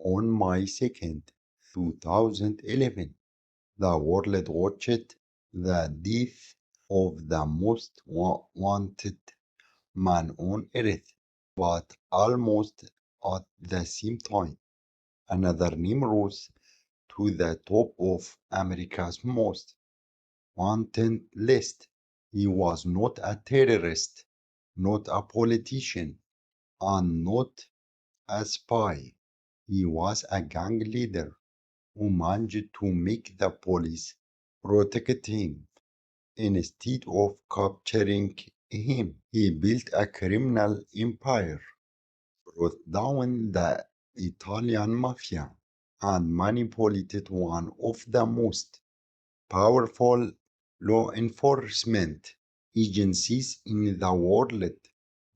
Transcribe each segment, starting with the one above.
On May 2nd, 2011, the world watched the death of the most wanted man on earth, but almost at the same time, another name rose to the top of America's most wanted list. He was not a terrorist, not a politician, and not a spy. He was a gang leader who managed to make the police protect him instead of capturing him. He built a criminal empire, brought down the Italian mafia, and manipulated one of the most powerful law enforcement agencies in the world.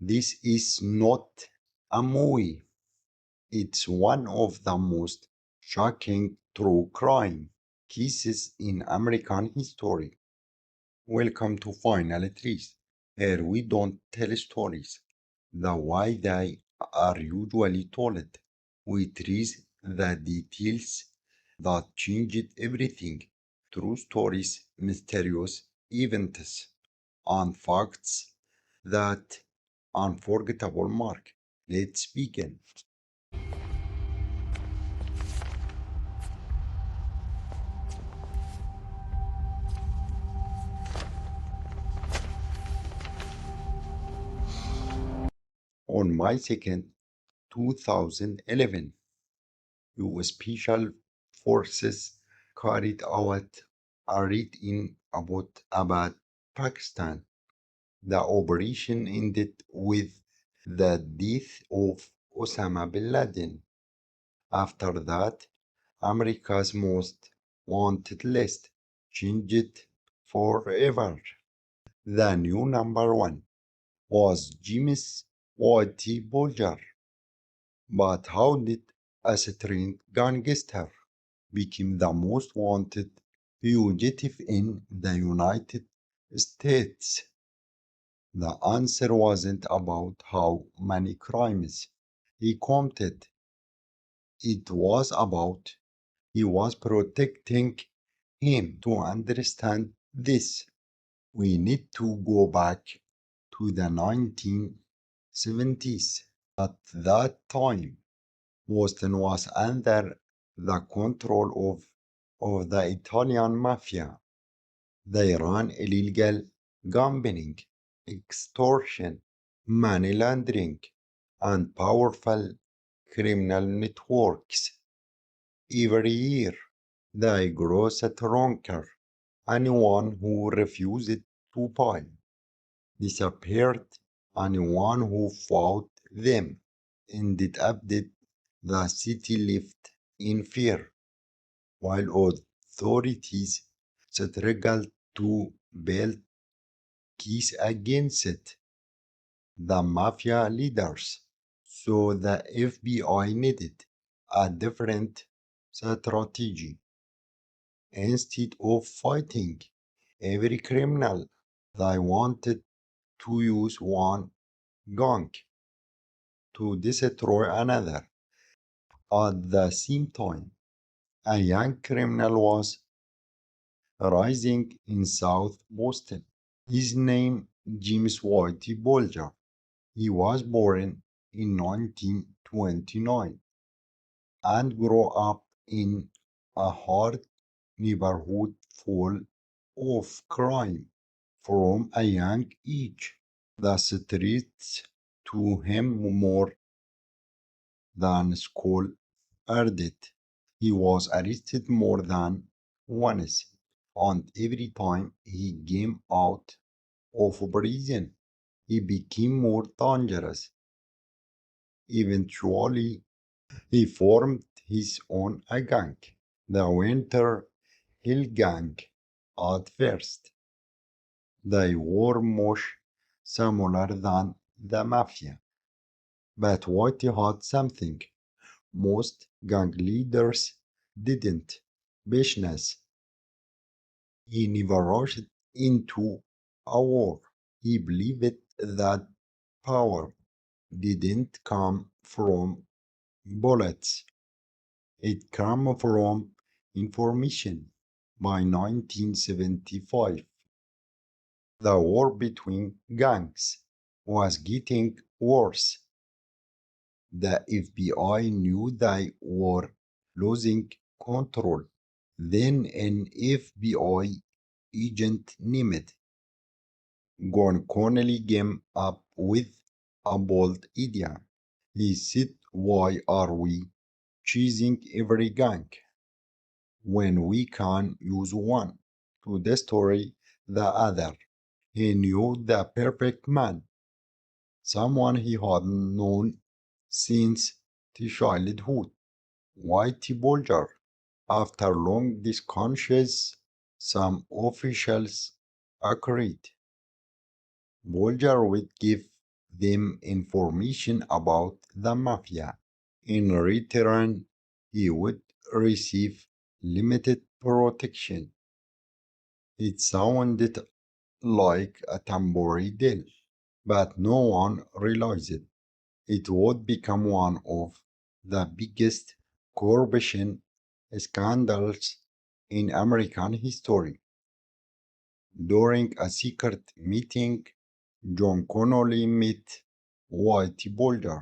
This is not a movie. It's one of the most shocking true crime cases in American history. Welcome to Final Trees. Here we don't tell stories the way they are usually told. We trace the details that changed everything. True stories, mysterious events, and facts that unforgettable mark. Let's begin. On May 2nd, 2011, US Special Forces carried out a raid in Abbottabad, Pakistan. The operation ended with the death of Osama bin Laden. After that, America's most wanted list changed forever. The new number one was James Whitey Bulger. But how did a strange gangster become the most wanted fugitive in the United States? The answer wasn't about how many crimes he committed. It was about he was protecting him. To understand this, we need to go back to the 1970s. At that time, Boston was under the control of the Italian mafia. They ran illegal gambling, extortion, money laundering, and powerful criminal networks. Every year, they grew stronger. Anyone who refused to pay disappeared. Anyone who fought them ended up dead. The city lived in fear, while authorities struggled to build case against it. The mafia leaders. So the FBI needed a different strategy. Instead of fighting every criminal, they wanted to use one gang to destroy another. At the same time, a young criminal was rising in South Boston. His name James Whitey Bulger. He was born in 1929 and grew up in a hard neighborhood full of crime from a young age. The streets to him more than school earned. He was arrested more than once, and every time he came out of prison, he became more dangerous. Eventually, he formed his own gang, the Winter Hill Gang. At first, they were much smaller than the Mafia, but Whitey had something most gang leaders didn't: patience. He never rushed into a war. He believed that power didn't come from bullets, It came from information. By 1975, the war between gangs was getting worse. The FBI knew they were losing control. Then an FBI agent named John Connolly came up with a bold idea. He said, "Why are we chasing every gang when we can use one to destroy the other?" He knew the perfect man, someone he had known since childhood, Whitey Bulger. After long discussions, some officials agreed. Bulger would give them information about the mafia. In return, he would receive limited protection. It sounded like a temporary deal, but no one realized it would become one of the biggest corruption scandals in American history. During a secret meeting, John Connolly met Whitey Bulger.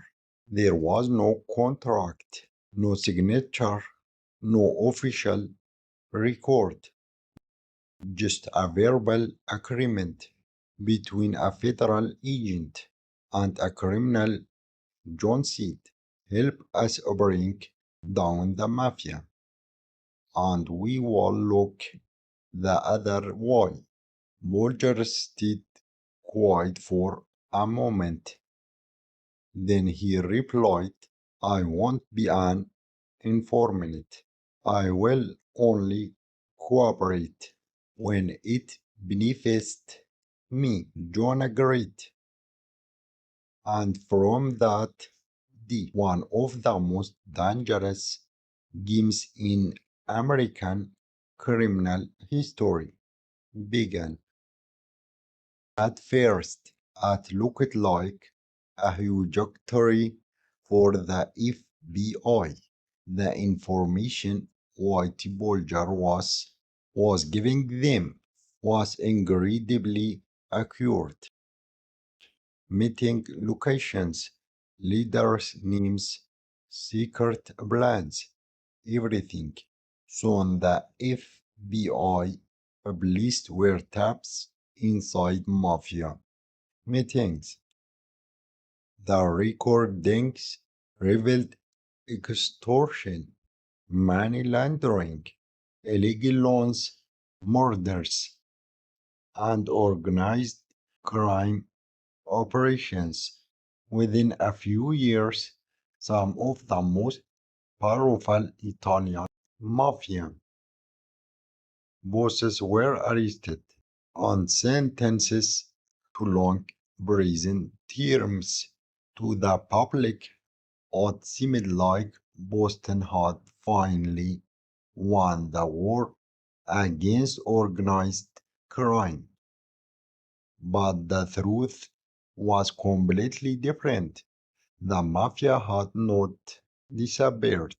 There was no contract, no signature, no official record, just a verbal agreement between a federal agent and a criminal. John said, "Help us bring down the mafia, and we will look the other way." Bulger stayed quiet for a moment. Then he replied, "I won't be an informant. I will only cooperate when it benefits me." John agreed. And from that day, one of the most dangerous games in American criminal history began. At first, it looked like a huge victory for the FBI. The information Whitey Bulger was giving them was incredibly accurate. Meeting locations, leaders' names, secret plans, everything. Soon the FBI published wiretaps inside mafia meetings. The recordings revealed extortion, money laundering, illegal loans, murders, and organized crime operations. Within a few years, some of the most powerful Italian mafia bosses were arrested and sentenced to long prison terms. To the public, it seemed like Boston had finally won the war against organized crime. But the truth was completely different. The mafia had not disappeared.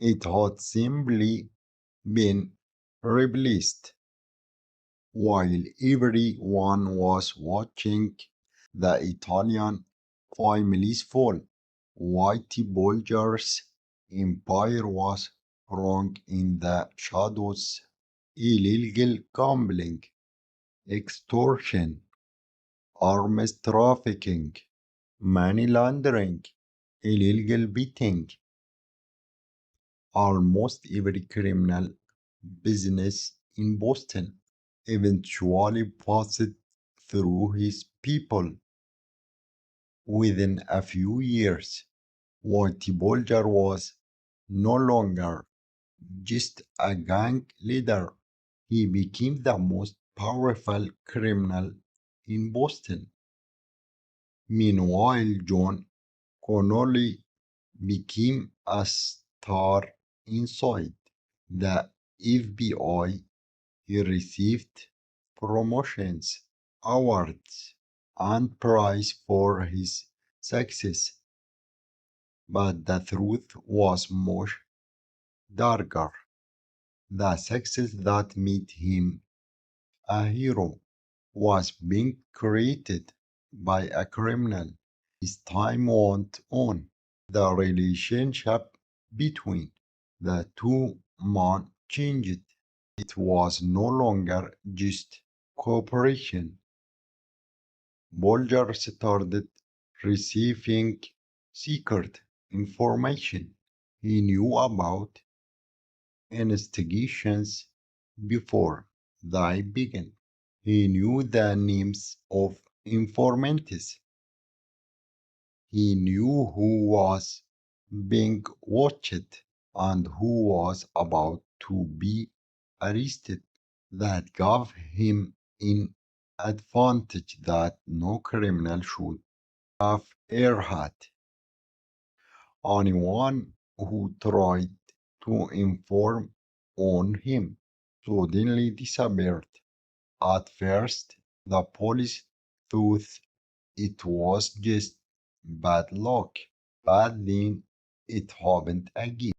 It had simply been replaced. While everyone was watching the Italian family's fall, Whitey Bulger's empire was wrong in the shadows. Illegal gambling, extortion, arms trafficking, money laundering, illegal betting. Almost every criminal business in Boston eventually passed through his people. Within a few years, Whitey Bulger was no longer just a gang leader. He became the most powerful criminal in Boston. Meanwhile, John Connolly became a star inside the FBI. He received promotions, awards, and praise for his success. But the truth was much darker. The success that made him a hero was being created by a criminal. As time went on, the relationship between the two men changed. It was no longer just cooperation. Bulger started receiving secret information. He knew about investigations before they began. He knew the names of informants. He knew who was being watched and who was about to be arrested. That gave him an advantage that no criminal should have ever had. Anyone who tried to inform on him suddenly disappeared. At first, the police thought it was just bad luck, but then it happened again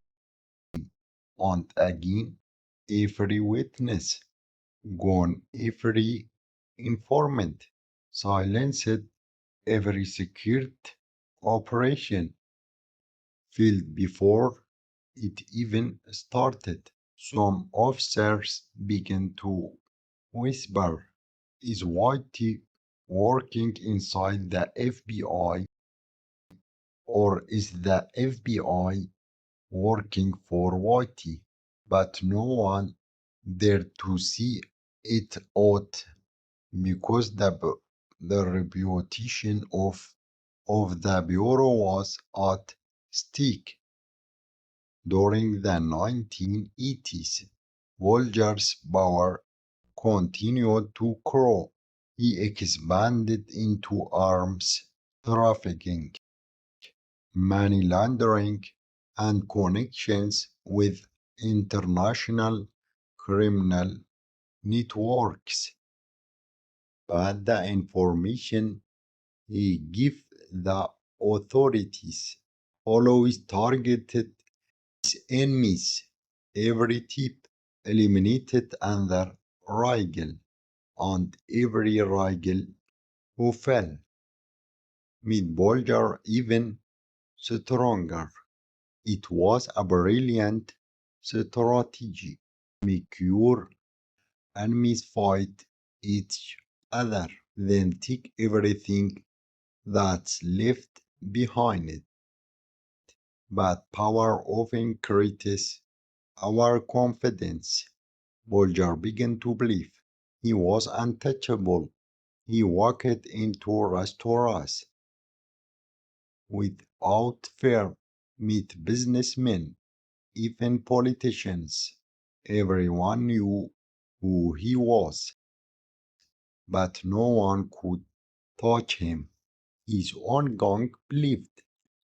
and again. Every witness gone, every informant silenced, every secret operation failed before it even started. Some officers began to whisper, is Whitey working inside the FBI, or is the FBI working for Whitey? But no one dared to see it out because the reputation of the Bureau was at stake. During the 1980s, Bulger's power continued to grow. He expanded into arms trafficking, money laundering, and connections with international criminal networks. But the information he gave the authorities always targeted his enemies. Every tip eliminated another rival, and every rival who fell made Bulger even stronger. It was a brilliant strategy. Make your enemies fight each other, then take everything that's left behind. But power often creates our confidence. Bulger began to believe he was untouchable. He walked into restaurants without fear, met businessmen, even politicians. Everyone knew who he was, but no one could touch him. His own gang believed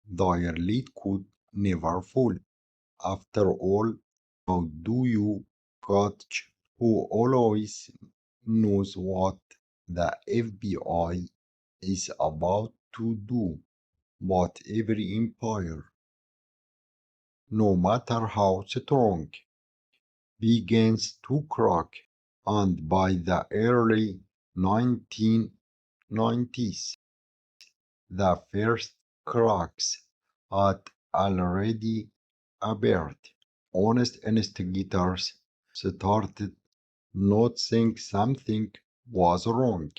their lead could never fall. After all, how do you catch who always knows what the FBI is about to do? But every empire, no matter how strong, begins to crack, and by the early 1990s, the first cracks had already appeared. Honest investigators started noticing something was wrong.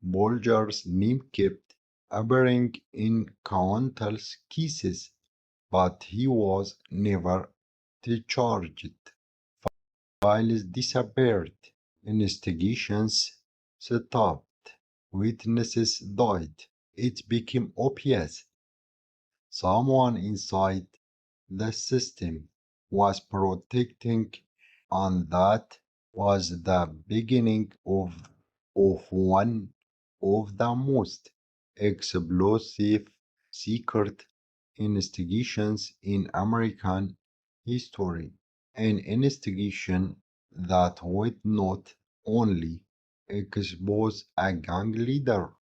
Bulger's name kept appearing in countless cases, but he was never charged. Files disappeared, investigations stopped, witnesses died. It became obvious someone inside the system was protecting, and that was the beginning of one of the most explosive secret investigations in American history. An investigation that would not only expose a gang leader,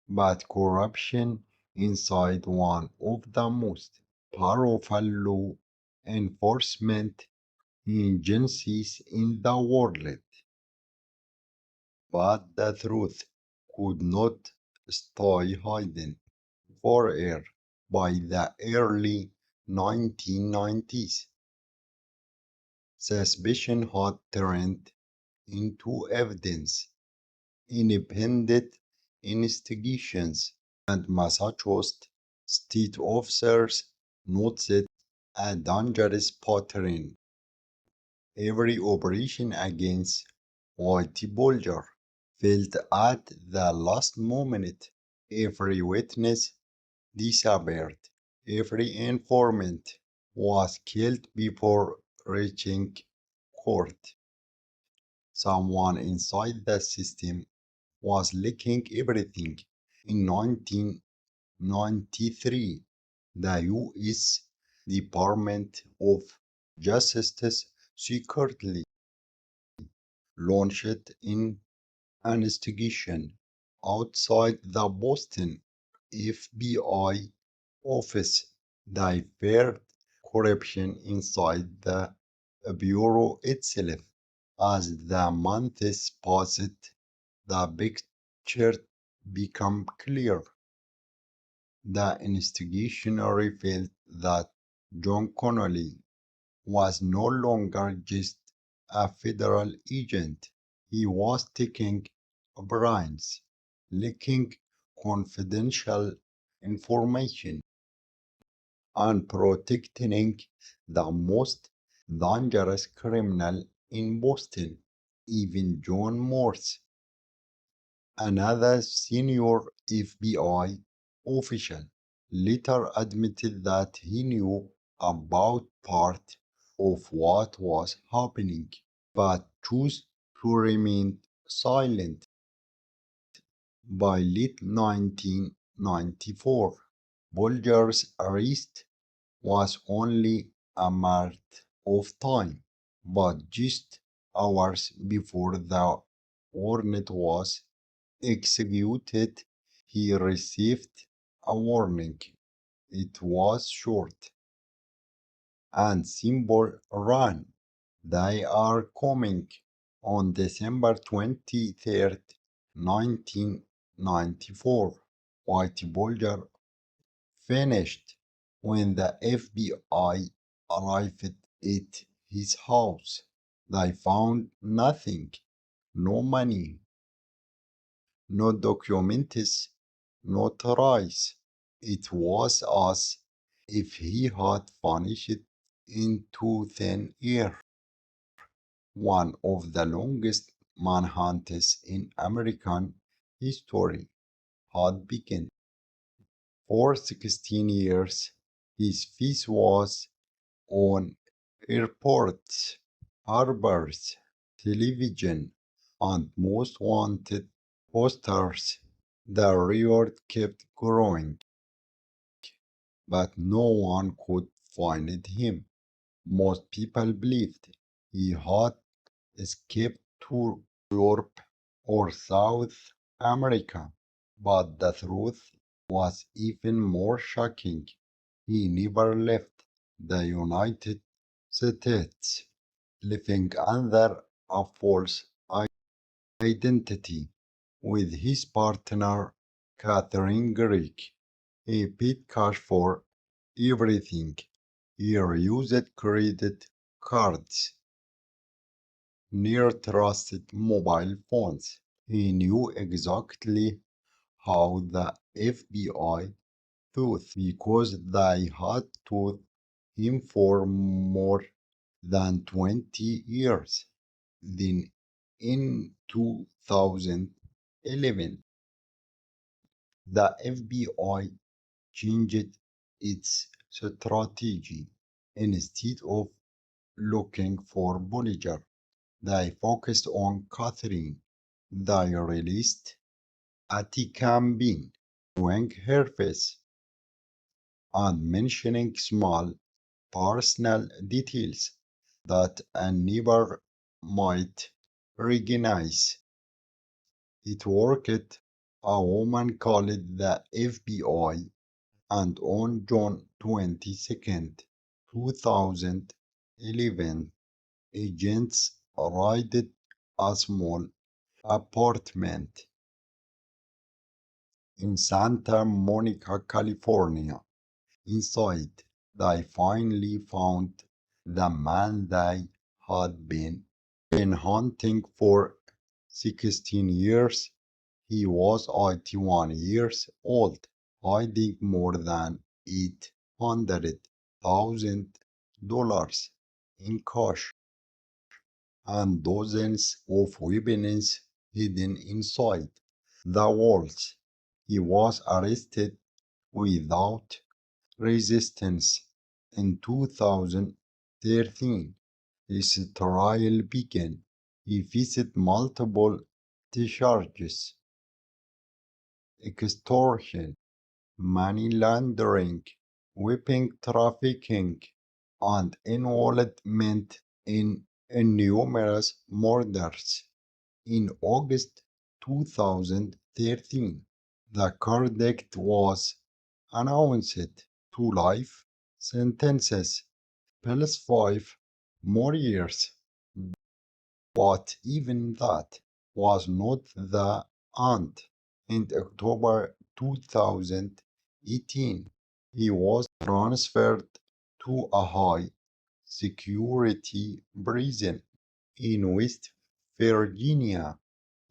but corruption inside one of the most powerful law enforcement agencies in the world. But the truth could not stay hidden forever. By the early 1990s, suspicion had turned into evidence. Independent investigations and Massachusetts state officers noted a dangerous pattern. Every operation against Whitey Bulger failed at the last moment. Every witness disappeared. Every informant was killed before reaching court. Someone inside the system was leaking everything. In 1993, the U.S. Department of Justice secretly launched an investigation outside the Boston FBI office. They feared corruption inside the bureau itself. As the months passed, the picture became clear. The investigation revealed that John Connolly was no longer just a federal agent. He was taking bribes, leaking confidential information, and protecting the most dangerous criminal in Boston. Even John Morse, another senior FBI official, later admitted that he knew about part of what was happening, but chose to remain silent. By late 1994, Bulger's arrest was only a matter of time, but just hours before the warrant was executed, he received a warning. It was short and simple. Run. They are coming. On December 23rd, 1994, Whitey Bulger finished. When the FBI arrived at his house, they found nothing. No money, no documents, no trace. It was as if he had vanished into thin air. One of the longest manhunts in American history had begun. For 16 years, his face was on airports, harbors, television, and most wanted posters. The reward kept growing, but no one could find him. Most people believed he had escaped to Europe or South America, but the truth was even more shocking. He never left the United States, living under a false identity with his partner Catherine Greig. He paid cash for everything. He used credit cards, near trusted mobile phones. He knew exactly how the FBI thought because they had taught him for more than 20 years. Then in 2011, the FBI changed its strategy. Instead of looking for Bollinger, they focused on Catherine. They released a campaign showing her face and mentioning small personal details that a neighbor might recognize. It worked. A woman called the FBI, and on June 22nd, 2011, agents raided a small apartment in Santa Monica, California. Inside, they finally found the man they had been hunting for 16 years. He was 81 years old, hiding more than $800,000 in cash and dozens of weapons hidden inside the walls. He was arrested without resistance in 2013. His trial began. He faced multiple charges: extortion, money laundering, weapon trafficking, and involvement in numerous murders. In August 2013, the verdict was announced: two life sentences plus 5 more years. But even that was not the end. In October 2018, he was transferred to a high security prison in West Virginia.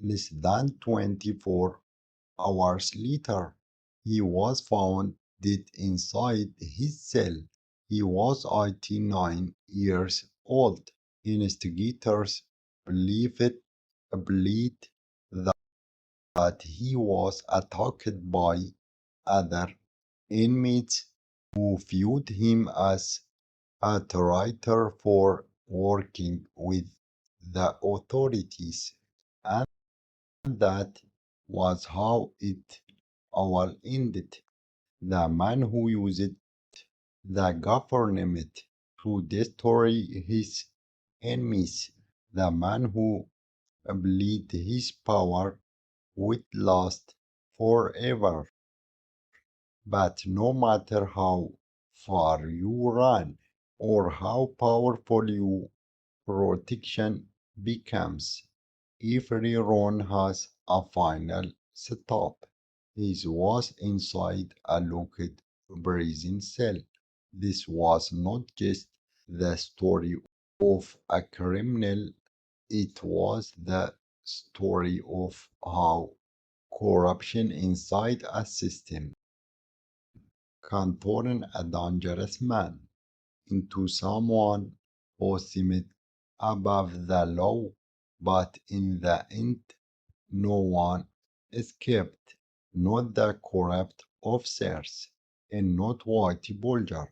Less than 24 hours later, he was found dead inside his cell. He was 89 years old. Investigators believed believed that he was attacked by other inmates who viewed him as a traitor for working with the authorities, and that was how it all ended. The man who used the government to destroy his enemies, the man who believed his power would last forever. But no matter how far you run or how powerful your protection becomes, every run has a final stop. His was inside a locked prison cell. This was not just the story of a criminal, it was the story of how corruption inside a system can turn a dangerous man into someone who seemed above the law, but in the end, no one escaped, not the corrupt officers, and not Whitey Bulger.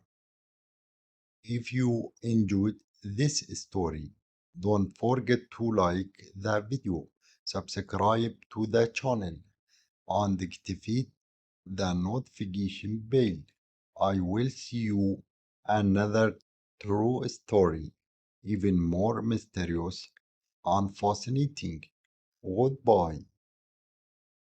If you enjoyed this story, don't forget to like the video, subscribe to the channel, and activate the notification bell. I will see you another true story, even more mysterious and fascinating. Goodbye.